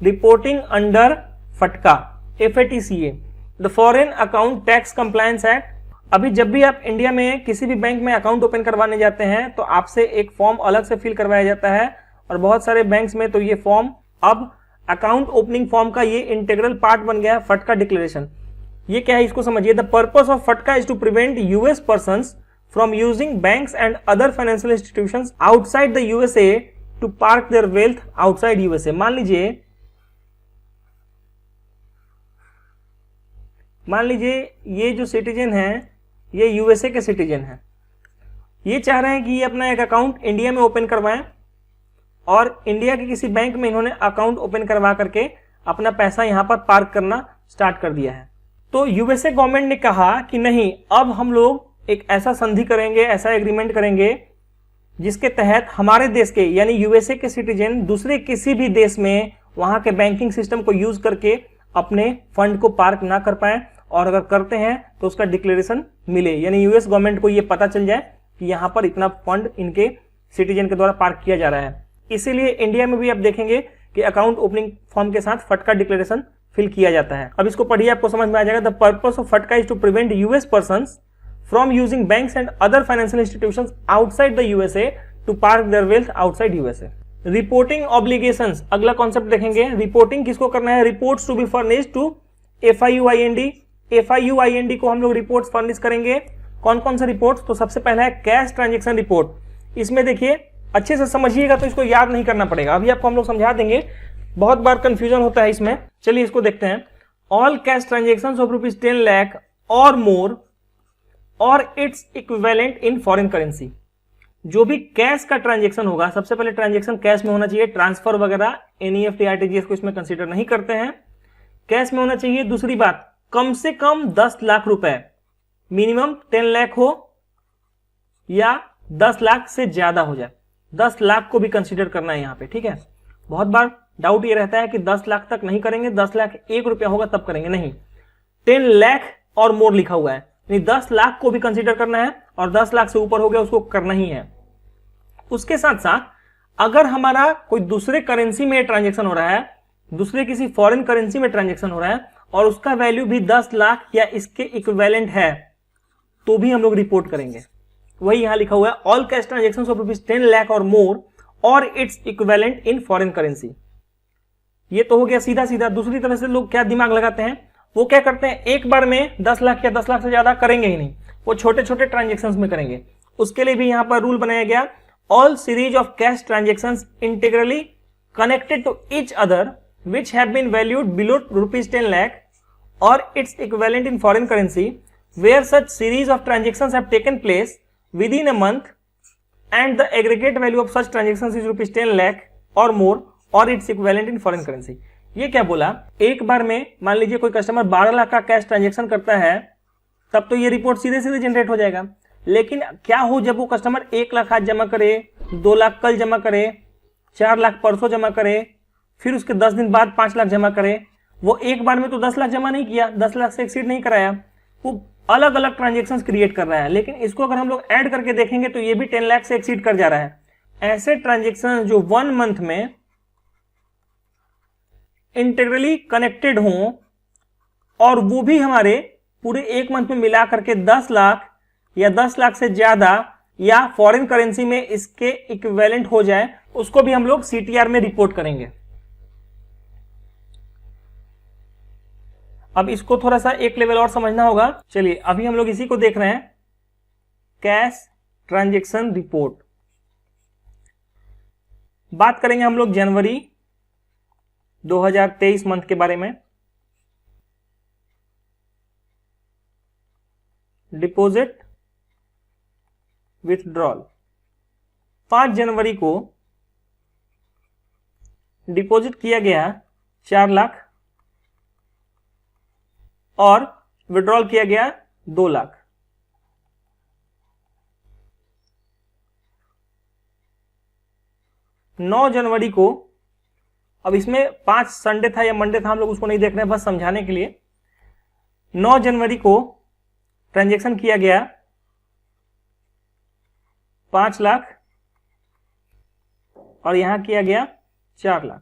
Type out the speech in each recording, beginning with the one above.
Reporting under फटका FATCA the foreign account tax compliance act. अभी जब भी आप इंडिया में किसी भी बैंक में अकाउंट ओपन करवाने जाते हैं तो आपसे एक फॉर्म अलग से फिल करवाया जाता है, और बहुत सारे बैंक्स में तो ये फॉर्म अब अकाउंट ओपनिंग फॉर्म का ये इंटीग्रल पार्ट बन गया है, फटका डिक्लेरेशन। ये क्या है इसको समझिए। The purpose of FATCA is to prevent US persons from using banks and other financial institutions outside the USA to park their wealth outside USA. मान लीजिए ये जो सिटीजन है ये यूएसए के सिटीजन है, ये चाह रहे हैं कि ये अपना एक अकाउंट इंडिया में ओपन करवाएं, और इंडिया के किसी बैंक में इन्होंने अकाउंट ओपन करवा करके अपना पैसा यहां पर पार्क करना स्टार्ट कर दिया है। तो यूएसए गवर्नमेंट ने कहा कि नहीं, अब हम लोग एक ऐसा संधि करेंगे, ऐसा एग्रीमेंट करेंगे जिसके तहत हमारे देश के यानी यूएसए के सिटीजन दूसरे किसी भी देश में वहां के बैंकिंग सिस्टम को यूज करके अपने फंड को पार्क ना कर पाए, और अगर करते हैं तो उसका डिक्लेरेशन मिले, यानी यूएस गवर्नमेंट को यह पता चल जाए कि यहां पर इतना फंड इनके सिटीजन के द्वारा पार्क किया जा रहा है। इसीलिए इंडिया में भी आप देखेंगे कि अकाउंट ओपनिंग फॉर्म के साथ फटका डिक्लेरेशन फिल किया जाता है। अब इसको पढ़िए, आपको समझ में आ जाएगा। The purpose of FATCA is to prevent US persons from using banks and other financial institutions outside the USA to park their wealth outside USA. Reporting obligations, अगला कॉन्सेप्ट देखेंगे। रिपोर्टिंग किसको करना है? Reports to be furnished to FIUIND। FIUIND को हम लोग reports furnish करेंगे। कौन कौन सा रिपोर्ट्स? तो सबसे पहला है कैश ट्रांजेक्शन रिपोर्ट। इसमें देखिए अच्छे से समझिएगा तो इसको याद नहीं करना पड़ेगा, अभी आपको हम लोग समझा देंगे, बहुत बार कंफ्यूजन होता है इसमें। चलिए इसको देखते हैं। All cash transactions of ₹10 lakh और मोर और its equivalent in foreign currency. जो भी कैश का ट्रांजेक्शन होगा, सबसे पहले ट्रांजेक्शन कैश में होना चाहिए, ट्रांसफर वगैरह NEFT RTGS को इसमें कंसीडर नहीं करते हैं, कैश में होना चाहिए। दूसरी बात, कम से कम 10 लाख रुपए, मिनिमम 10 लाख हो या 10 लाख से ज्यादा हो जाए, 10 लाख को भी कंसीडर करना है यहां पे, ठीक है। बहुत बार डाउट ये रहता है कि 10 लाख तक नहीं करेंगे, 10 लाख 1 रुपया होगा तब करेंगे, नहीं, 10 लाख और मोर लिखा हुआ है, यानी 10 लाख को भी कंसीडर करना है, और 10 लाख से ऊपर हो गया उसको करना ही है। उसके साथ साथ अगर हमारा कोई दूसरे करेंसी में ट्रांजेक्शन हो रहा है, दूसरे किसी फॉरेन करेंसी में ट्रांजेक्शन हो रहा है, और उसका वैल्यू भी 10 लाख या इसके इक्विवेलेंट है, तो भी हम लोग रिपोर्ट करेंगे। वही यहां लिखा हुआ है, all cash transactions of ₹10 lakh और मोर और its equivalent in foreign currency. ये तो हो गया सीधा सीधा। दूसरी तरह से लोग क्या दिमाग लगाते हैं, वो क्या करते हैं, एक बार में 10 लाख या 10 लाख से ज्यादा करेंगे ही नहीं, वो छोटे छोटे ट्रांजेक्शंस में करेंगे। उसके लिए भी यहां पर रूल बनाया गया, all series of cash transactions integrally connected to each other which have been valued below ₹10 lakh or its equivalent in foreign currency, where such series of transactions have taken place within a month and the aggregate value of such transactions is ₹10 lakh or more or its equivalent in foreign currency। ये क्या बोला, एक बार में मान लीजिए कोई customer 12 lakh का cash transaction करता है, तब तो ये रिपोर्ट सीधे सीधे जनरेट हो जाएगा। लेकिन क्या हो जब वो कस्टमर 1 लाख आज जमा करे, 2 लाख कल जमा करे, 4 लाख परसों जमा करे, फिर उसके 10 दिन बाद 5 लाख जमा करे, वो एक बार में तो 10 लाख जमा नहीं किया, 10 लाख से एक्सीड नहीं कराया, वो अलग अलग ट्रांजेक्शंस क्रिएट कर रहा है। लेकिन इसको अगर हम लोग ऐड करके देखेंगे तो ये भी 10 लाख से एक्सीड कर जा रहा है। ऐसे ट्रांजेक्शन जो 1 मंथ में इंटीग्रली कनेक्टेड हों और वो भी हमारे पूरे 1 मंथ में मिला करके 10 लाख या 10 लाख से ज्यादा या फॉरेन करेंसी में इसके इक्विवेलेंट हो जाए, उसको भी हम लोग CTR में रिपोर्ट करेंगे। अब इसको थोड़ा सा एक लेवल और समझना होगा। चलिए अभी हम लोग इसी को देख रहे हैं, कैश ट्रांजेक्शन रिपोर्ट। बात करेंगे हम लोग जनवरी 2023 मंथ के बारे में। डिपॉजिट विथड्रॉल, 5 जनवरी को डिपॉजिट किया गया 4 लाख और विड्रॉल किया गया 2 लाख। नौ जनवरी को, अब इसमें 5 संडे था या मंडे था, हम लोग उसको नहीं देख रहे हैं, बस समझाने के लिए। 9 जनवरी को ट्रांजैक्शन किया गया 5 लाख और यहां किया गया 4 लाख।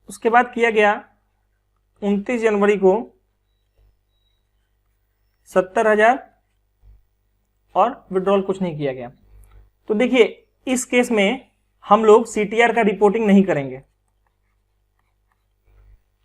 उसके बाद किया गया 29 जनवरी को 70,000 और विड्रॉल कुछ नहीं किया गया। तो देखिए इस केस में हम लोग सीटीआर का रिपोर्टिंग नहीं करेंगे।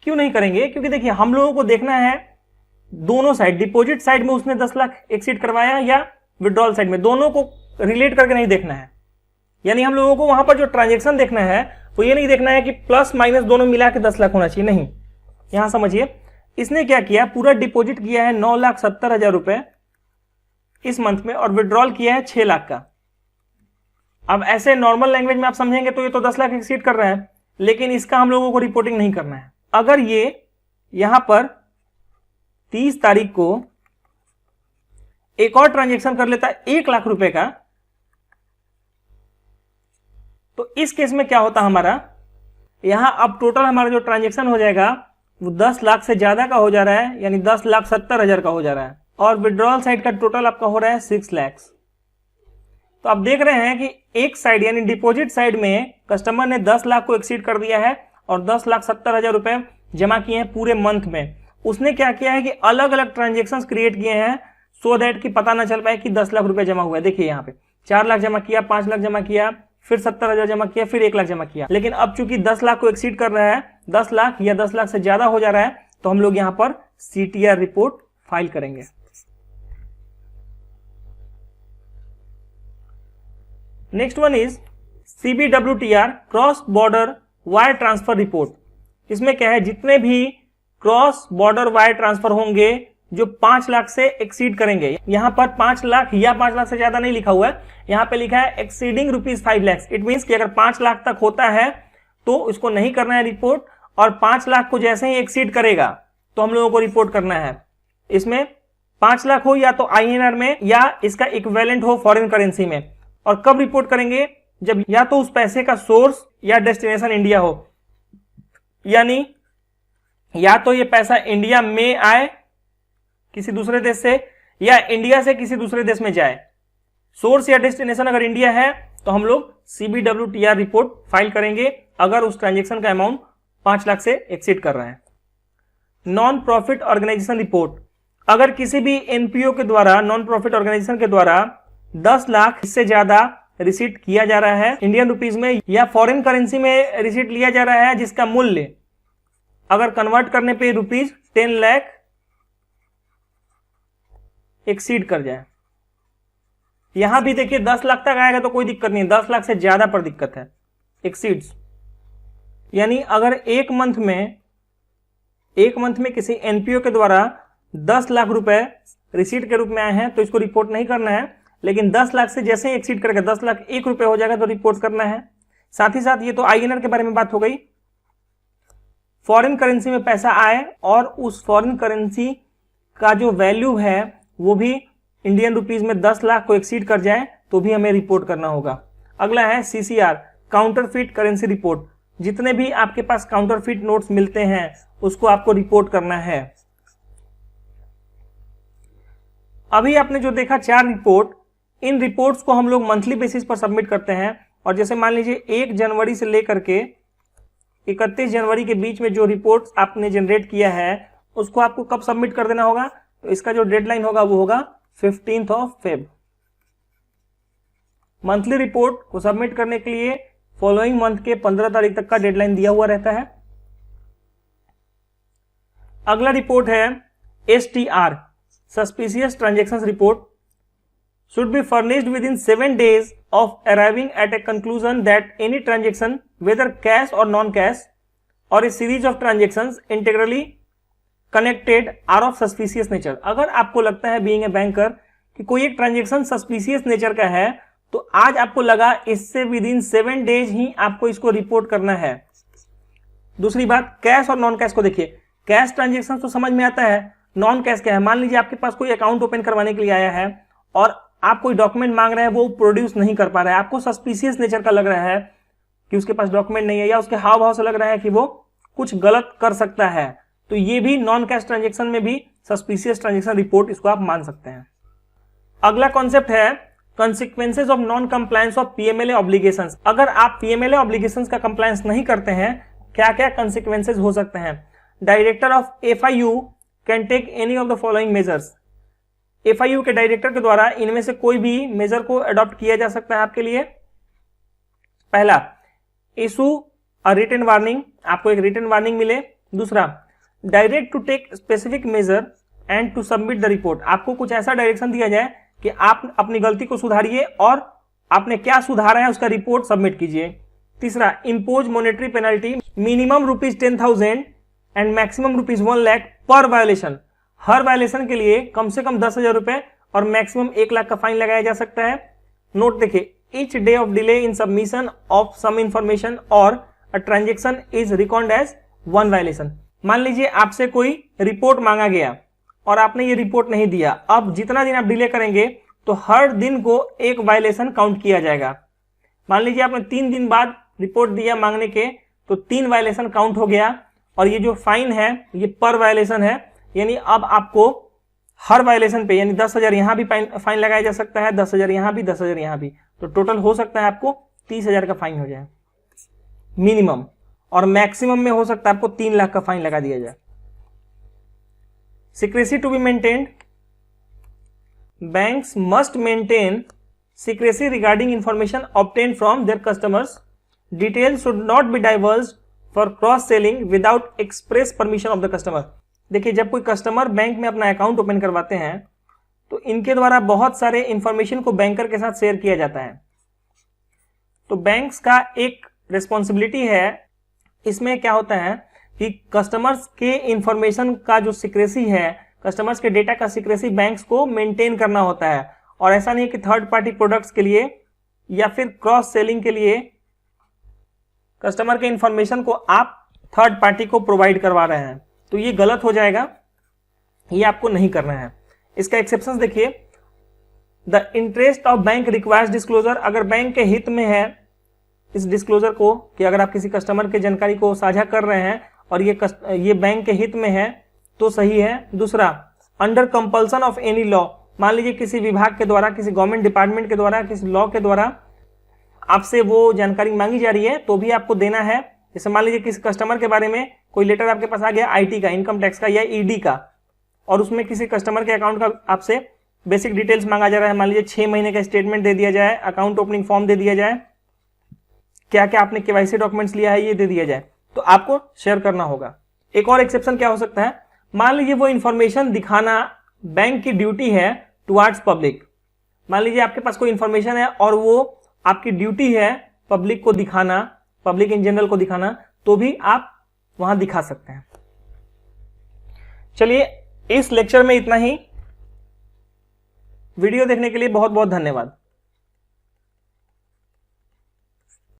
क्यों नहीं करेंगे? क्योंकि देखिए हम लोगों को देखना है दोनों साइड, डिपॉजिट साइड में उसने 10 लाख एक्सीड करवाया या विड्रॉल साइड में, दोनों को रिलेट करके नहीं देखना है। यानी हम लोगों को वहां पर जो ट्रांजेक्शन देखना है वो ये नहीं देखना है कि प्लस माइनस दोनों मिला के 10 लाख होना चाहिए, नहीं। यहां समझिए, इसने क्या किया, पूरा डिपॉजिट किया है 9,70,000 रुपए इस मंथ में और विड्रॉल किया है 6 लाख का। अब ऐसे नॉर्मल लैंग्वेज में आप समझेंगे तो ये तो 10 लाख एक्सीड कर रहा है, लेकिन इसका हम लोगों को रिपोर्टिंग नहीं करना है। अगर ये यहां पर 30 तारीख को एक और ट्रांजेक्शन कर लेता है 1 लाख रुपए का, तो इस केस में क्या होता हमारा, यहां अब टोटल हमारा जो ट्रांजेक्शन हो जाएगा वो 10 लाख से ज्यादा का हो जा रहा है, यानी 10,70,000 का हो जा रहा है, और विड्रॉल साइड का टोटल आपका हो रहा है 6 लाख। तो आप देख रहे हैं कि एक साइड यानी डिपॉजिट साइड में कस्टमर ने 10 लाख को एक्सीड कर दिया है और 10,70,000 रुपए जमा किए हैं पूरे मंथ में। उसने क्या किया है कि अलग अलग ट्रांजेक्शन्स क्रिएट किए हैं सो दैट कि पता ना चल पाए कि 10 लाख रुपए जमा हुआ है। देखिए यहाँ पे 4 लाख जमा किया, 5 लाख जमा किया, फिर 70,000 जमा किया, फिर 1 लाख जमा किया। लेकिन अब चूंकि 10 लाख को एक्सीड कर रहा है, 10 लाख या 10 लाख से ज्यादा हो जा रहा है, तो हम लोग यहां पर सीटीआर रिपोर्ट फाइल करेंगे। Next one is CBWTR cross border wire transfer report. इसमें क्या है, जितने भी क्रॉस बॉर्डर वायर ट्रांसफर होंगे जो 5 लाख से एक्सीड करेंगे, यहां पर 5 लाख या 5 लाख से ज्यादा नहीं लिखा हुआ है, यहां पे लिखा है एक्सीडिंग ₹5 लाख। इट मींस कि अगर 5 लाख तक होता है तो इसको नहीं करना है रिपोर्ट, और 5 लाख को जैसे ही एक्सीड करेगा तो हम लोगों को रिपोर्ट करना है। इसमें 5 लाख हो या तो INR में या इसका इक्विवेलेंट हो फॉरेन करेंसी में। और कब रिपोर्ट करेंगे, जब या तो उस पैसे का सोर्स या डेस्टिनेशन इंडिया हो, यानी या तो ये पैसा इंडिया में आए किसी दूसरे देश से, या इंडिया से किसी दूसरे देश में जाए। सोर्स या डेस्टिनेशन अगर इंडिया है तो हम लोग CBWTR रिपोर्ट फाइल करेंगे अगर उस ट्रांजेक्शन का अमाउंट 5 लाख से एक्सीड कर रहा है। नॉन प्रॉफिट ऑर्गेनाइजेशन रिपोर्ट, अगर किसी भी NPO के द्वारा, नॉन प्रॉफिट ऑर्गेनाइजेशन के द्वारा 10 लाख इससे ज्यादा रिसीट किया जा रहा है इंडियन रुपीज में या फॉरेन करेंसी में रिसीट लिया जा रहा है, जिसका मूल्य अगर कन्वर्ट करने पे ₹10 लाख एक्सीड कर जाए। यहां भी देखिए 10 लाख तक आएगा तो कोई दिक्कत नहीं, 10 लाख से ज्यादा पर दिक्कत है, एक्सीड्स। यानी अगर एक मंथ में किसी NPO के द्वारा 10 लाख रुपए रिसीट के रूप में आए हैं तो इसको रिपोर्ट नहीं करना है, लेकिन 10 लाख से जैसे ही एक्सीड करेगा, 10 लाख 1 रुपए हो जाएगा तो रिपोर्ट करना है। साथ ही साथ ये तो INR के बारे में बात हो गई। फॉरेन करेंसी में पैसा आए और उस फॉरेन करेंसी का जो वैल्यू है वो भी इंडियन रुपीज में 10 लाख को एक्सीड कर जाए तो भी हमें रिपोर्ट करना होगा। अगला है CCR काउंटरफिट करेंसी रिपोर्ट। जितने भी आपके पास काउंटरफिट नोट्स मिलते हैं उसको आपको रिपोर्ट करना है। अभी आपने जो देखा 4 रिपोर्ट, इन रिपोर्ट्स को हम लोग मंथली बेसिस पर सबमिट करते हैं। और जैसे मान लीजिए 1 जनवरी से लेकर के 31 जनवरी के बीच में जो रिपोर्ट्स आपने जनरेट किया है उसको आपको कब सबमिट कर देना होगा, तो इसका जो डेडलाइन होगा वो होगा 15 Feb। मंथली रिपोर्ट को सबमिट करने के लिए फॉलोइंग मंथ के 15 तारीख तक का डेडलाइन दिया हुआ रहता है। अगला रिपोर्ट है STR suspicious transactions report, should be furnished within 7 days of arriving at a conclusion that any transaction, whether cash or non-cash, or a series of transactions integrally connected are of suspicious nature। अगर आपको लगता है being a banker कि कोई एक transaction suspicious nature का है तो आज आपको लगा इससे विदिन 7 डेज ही आपको इसको रिपोर्ट करना है। दूसरी बात, कैश और नॉन कैश को देखिए। कैश ट्रांजेक्शन तो समझ में आता है, नॉन कैश क्या है। मान लीजिए आपके पास कोई अकाउंट ओपन करवाने के लिए आया है और आप कोई डॉक्यूमेंट मांग रहे हैं, वो प्रोड्यूस नहीं कर पा रहा है, आपको सस्पिशियस नेचर का लग रहा है कि उसके पास डॉक्यूमेंट नहीं है, या उसके हाव भाव से लग रहा है कि वो कुछ गलत कर सकता है, तो ये भी नॉन कैश ट्रांजेक्शन में भी सस्पिशियस ट्रांजेक्शन रिपोर्ट इसको आप मान सकते हैं। अगला कॉन्सेप्ट है consequences of non compliance of PMLA obligations. अगर आप PMLA ऑब्लिगेशंस का कंप्लायंस नहीं करते हैं क्या क्या कंसिक्वेंसेज हो सकते हैं। Director of FIU can take any of the following measures. FIU के डायरेक्टर के द्वारा इनमें से कोई भी मेजर को अडॉप्ट किया जा सकता है आपके लिए। पहला, इशू अ रिटन वार्निंग, आपको एक रिटन वार्निंग मिले। दूसरा, direct to take specific measure and to submit the report, आपको कुछ ऐसा डायरेक्शन दिया जाए कि आप अपनी गलती को सुधारिए और आपने क्या सुधारा है उसका रिपोर्ट सबमिट कीजिए। तीसरा, impose monetary penalty minimum ₹10,000 and maximum ₹1,00,000 पर वायोलेशन। हर वायोलेशन के लिए कम से कम 10,000 रुपए और मैक्सिमम 1,00,000 का फाइन लगाया जा सकता है। नोट देखिए, each day of delay in submission of some information और a transaction is record as 1 violation. मान लीजिए आपसे कोई रिपोर्ट मांगा गया और आपने ये रिपोर्ट नहीं दिया, अब जितना दिन आप डिले करेंगे तो हर दिन को एक वायलेशन काउंट किया जाएगा। मान लीजिए आपने 3 दिन बाद रिपोर्ट दिया मांगने के, तो 3 वायलेशन काउंट हो गया और ये जो फाइन है ये पर वायलेशन है, यानी अब आपको हर वायलेशन पे यानी 10,000 यहां भी फाइन लगाया जा सकता है, 10,000 यहां भी, 10,000 यहां भी, तो टोटल हो सकता है आपको 30,000 का फाइन हो जाए मिनिमम, और मैक्सिमम में हो सकता है आपको 3,00,000 का फाइन लगा दिया जाए। Secrecy to be maintained. Banks must maintain secrecy regarding information obtained from their customers. Details should not be divulged for cross-selling without express permission of the customer. देखिए, जब कोई कस्टमर बैंक में अपना अकाउंट ओपन करवाते हैं तो इनके द्वारा बहुत सारे इंफॉर्मेशन को बैंकर के साथ शेयर किया जाता है। तो बैंक्स का एक रिस्पॉन्सिबिलिटी है, इसमें क्या होता है कि कस्टमर्स के इंफॉर्मेशन का जो सिक्रेसी है, कस्टमर्स के डेटा का सिक्रेसी बैंक्स को मेंटेन करना होता है। और ऐसा नहीं कि थर्ड पार्टी प्रोडक्ट्स के लिए या फिर क्रॉस सेलिंग के लिए कस्टमर के इंफॉर्मेशन को आप थर्ड पार्टी को प्रोवाइड करवा रहे हैं, तो ये गलत हो जाएगा, ये आपको नहीं करना है। इसका एक्सेप्शन देखिए, the interest of bank requires disclosure, अगर बैंक के हित में है इस डिस्क्लोजर को कि अगर आप किसी कस्टमर की जानकारी को साझा कर रहे हैं और ये बैंक के हित में है तो सही है। दूसरा, under compulsion of any law, मान लीजिए किसी विभाग के द्वारा, किसी गवर्नमेंट डिपार्टमेंट के द्वारा, किसी लॉ के द्वारा आपसे वो जानकारी मांगी जा रही है तो भी आपको देना है। जैसे मान लीजिए किसी कस्टमर के बारे में कोई लेटर आपके पास आ गया IT का, इनकम टैक्स का या ED का, और उसमें किसी कस्टमर के अकाउंट का आपसे बेसिक डिटेल्स मांगा जा रहा है, मान लीजिए 6 महीने का स्टेटमेंट दे दिया जाए, अकाउंट ओपनिंग फॉर्म दे दिया जाए, क्या क्या आपने KYC डॉक्यूमेंट्स लिया है ये दे दिया जाए, तो आपको शेयर करना होगा। एक और एक्सेप्शन क्या हो सकता है, मान लीजिए वो इंफॉर्मेशन दिखाना बैंक की ड्यूटी है टुवर्ड्स पब्लिक। मान लीजिए आपके पास कोई इंफॉर्मेशन है और वो आपकी ड्यूटी है पब्लिक को दिखाना, पब्लिक इन जनरल को दिखाना, तो भी आप वहां दिखा सकते हैं। चलिए, इस लेक्चर में इतना ही। वीडियो देखने के लिए बहुत बहुत धन्यवाद।